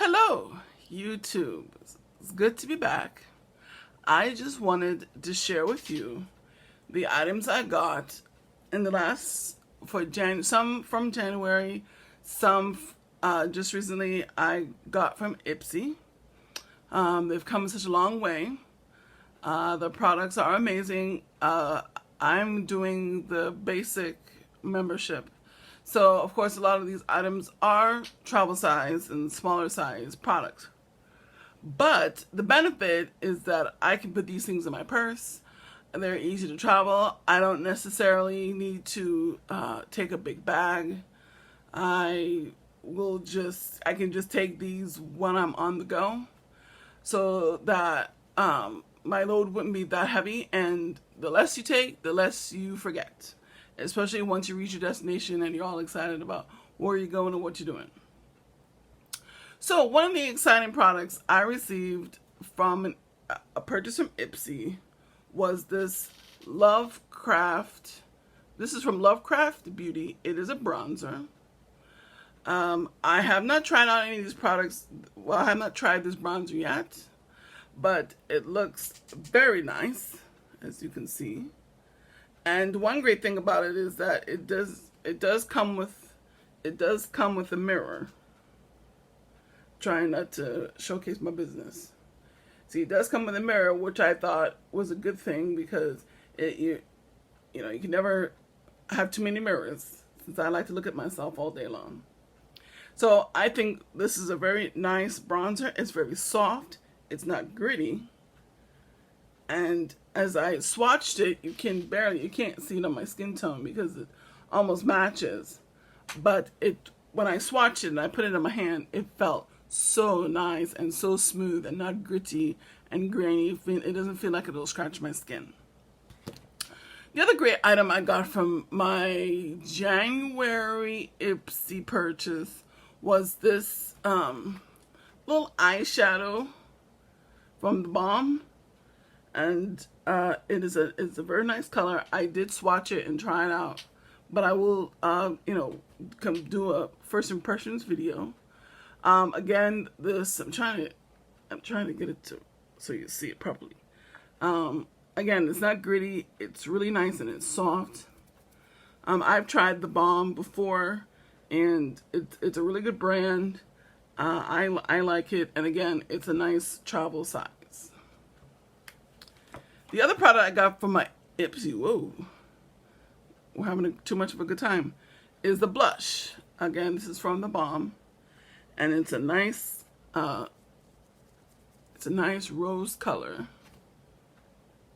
Hello, YouTube. It's good to be back. I just wanted to share with you the items I got in the last, some from January, some just recently I got from Ipsy. They've come such a long way. The products are amazing. I'm doing the basic membership. So, of course, a lot of these items are travel size and smaller size products. But the benefit is that I can put these things in my purse. And they're easy to travel. I don't necessarily need to take a big bag. I can just take these when I'm on the go, so that my load wouldn't be that heavy. And the less you take, the less you forget, especially once you reach your destination and you're all excited about where you're going and what you're doing. So one of the exciting products I received from a purchase from Ipsy was this Lovecraft. This is from Lovecraft Beauty. It is a bronzer. I have not tried out any of these products. Well, I have not tried this bronzer yet, but it looks very nice, as you can see. And one great thing about it is that it does come with a mirror. Trying not to showcase my business. See, it does come with a mirror, which I thought was a good thing because you can never have too many mirrors, since I like to look at myself all day long. So I think this is a very nice bronzer. It's very soft. It's not gritty. And as I swatched it, you can't see it on my skin tone because it almost matches. But when I swatched it and I put it in my hand, it felt so nice and so smooth and not gritty and grainy. It doesn't feel like it'll scratch my skin. The other great item I got from my January Ipsy purchase was this little eyeshadow from the Balm. And it's a very nice color. I did swatch it and try it out, but I will come do a first impressions video. Again, I'm trying to get it so you see it properly. Again, it's not gritty. It's really nice and it's soft. I've tried the Balm before, and it's a really good brand. I like it, and again, it's a nice travel size. The other product I got from my Ipsy, we're having too much of a good time, is the blush. Again, this is from the Balm, and it's a nice rose color,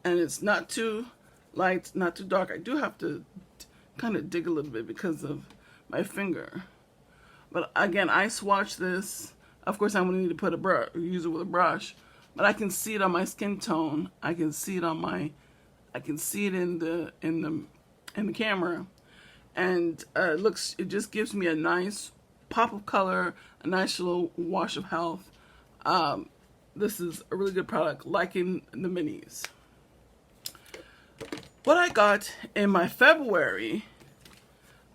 and it's not too light, not too dark. I do have to kind of dig a little bit because of my finger, but again, I swatched this. Of course, I'm going to need to put use it with a brush. But I can see it on my skin tone. I can see it in the camera, and it just gives me a nice pop of color, a nice little wash of health. This is a really good product, like in the minis. What I got in my February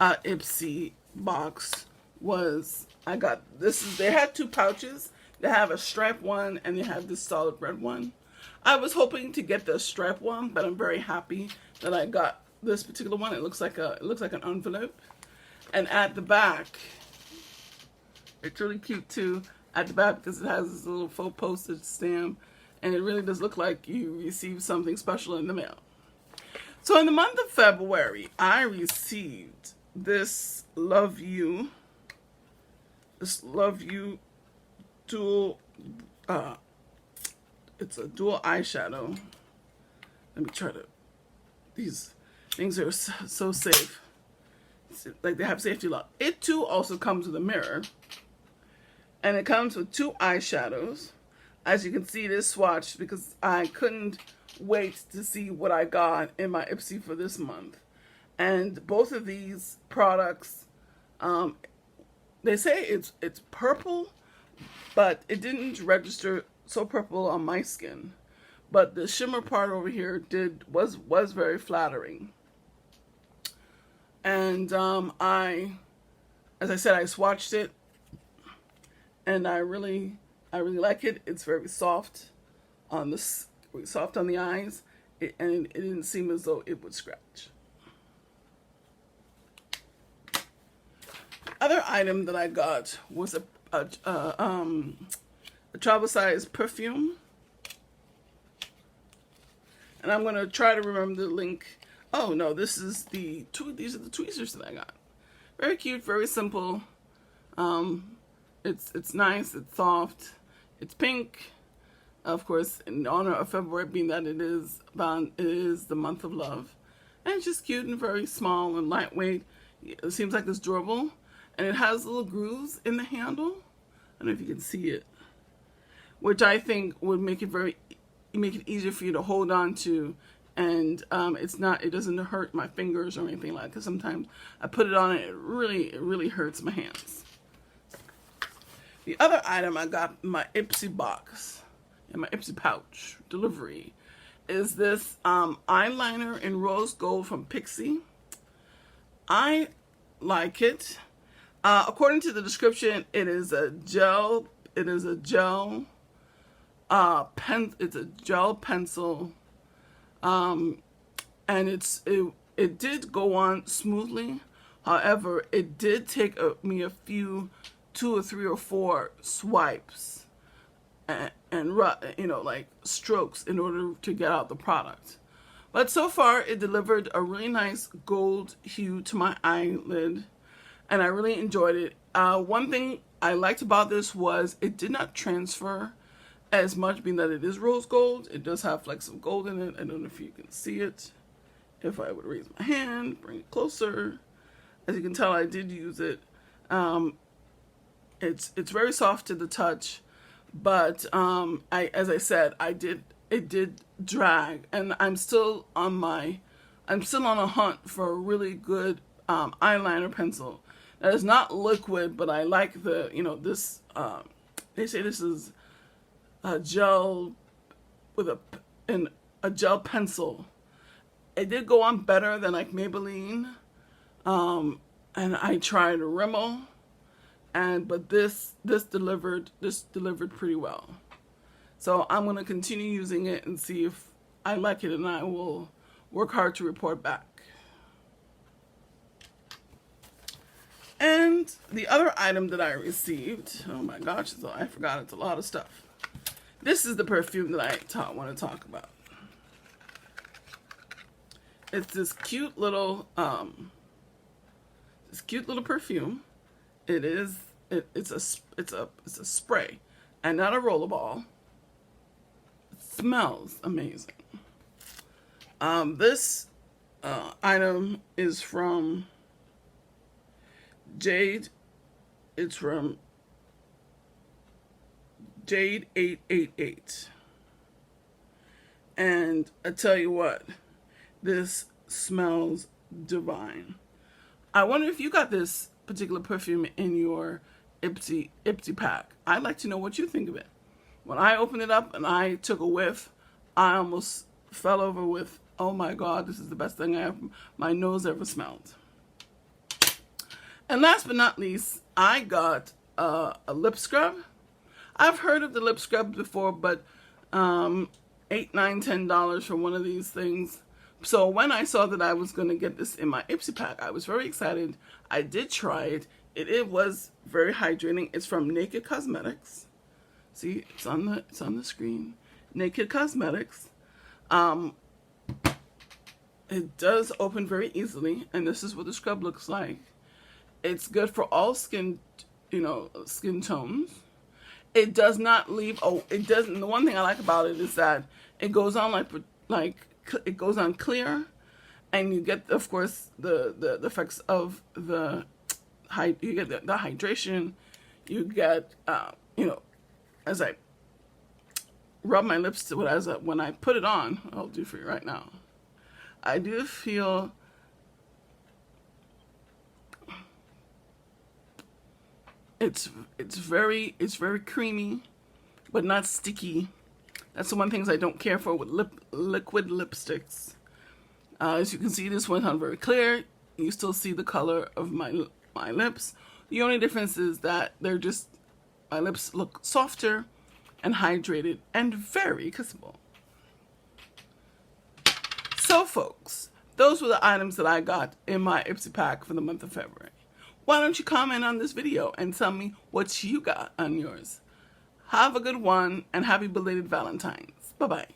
Ipsy box was they had two pouches. They have a striped one and they have this solid red one. I was hoping to get the striped one, but I'm very happy that I got this particular one. It looks like an envelope. And at the back, it's really cute too at the back because it has this little faux postage stamp, and it really does look like you received something special in the mail. So in the month of February, I received this Love You dual, it's a dual eyeshadow. Let me try these things are so safe. Like, they have safety lock. It too also comes with a mirror. And it comes with two eyeshadows. As you can see, it is swatched because I couldn't wait to see what I got in my Ipsy for this month. And both of these products, they say it's purple, but it didn't register so purple on my skin. But the shimmer part over here was very flattering. And as I said, I swatched it, and I really like it. It's very soft on soft on the eyes, and it didn't seem as though it would scratch. The other item that I got was a travel size perfume, and I'm gonna try to remember the link. Oh no, these are the tweezers that I got. Very cute, very simple. It's nice, it's soft, it's pink. Of course, in honor of February being that it is the month of love. And it's just cute and very small and lightweight. It seems like it's durable. And it has little grooves in the handle. I don't know if you can see it. Which I think would make it easier for you to hold on to. And it doesn't hurt my fingers or anything like that. Because sometimes I put it on and it really hurts my hands. The other item I got in my Ipsy box, in my Ipsy pouch delivery, is this eyeliner in rose gold from Pixi. I like it. According to the description, it is a gel. It's a gel pencil, and it did go on smoothly. However, it did take me a few 2 or 3 or 4 swipes and like strokes in order to get out the product. But so far, it delivered a really nice gold hue to my eyelid, and I really enjoyed it. One thing I liked about this was it did not transfer as much, being that it is rose gold. It does have flecks of gold in it. I don't know if you can see it. If I would raise my hand, bring it closer. As you can tell, I did use it. It's very soft to the touch, but as I said, it did drag, and I'm still on a hunt for a really good eyeliner pencil that is not liquid, but I like this. They say this is a gel with a gel pencil. It did go on better than like Maybelline, and I tried Rimmel. But this delivered pretty well. So I'm gonna continue using it and see if I like it, and I will work hard to report back. And the other item that I received, oh my gosh, I forgot, it's a lot of stuff. This is the perfume that I want to talk about. It's this cute little perfume. It's a spray and not a rollerball. It smells amazing. This item is from Jade. It's from Jade 888. And I tell you what, this smells divine. I wonder if you got this particular perfume in your Ipsy pack. I'd like to know what you think of it. When I opened it up and I took a whiff, I almost fell over with, oh my God, this is the best thing my nose ever smelled. And last but not least, I got a lip scrub. I've heard of the lip scrub before, but $8, $9, $10 for one of these things. So when I saw that I was going to get this in my Ipsy pack, I was very excited. I did try it. It was very hydrating. It's from Naked Cosmetics. See, it's on the screen. Naked Cosmetics. It does open very easily, and this is what the scrub looks like. It's good for all skin tones. It does not leave. It doesn't. The one thing I like about it is that it goes on it goes on clear, and you get, of course, the effects of the hydration. You get as I rub my lips to it, when I put it on, I'll do for you right now. I do feel it's very creamy, but not sticky. That's the one thing I don't care for with liquid lipsticks. As you can see, this went on very clear. You still see the color of my lips. The only difference is that they're just My lips look softer and hydrated and very kissable. So folks, those were the items that I got in my Ipsy pack for the month of February. Why don't you comment on this video and tell me what you got on yours? Have a good one and happy belated Valentine's. Bye-bye.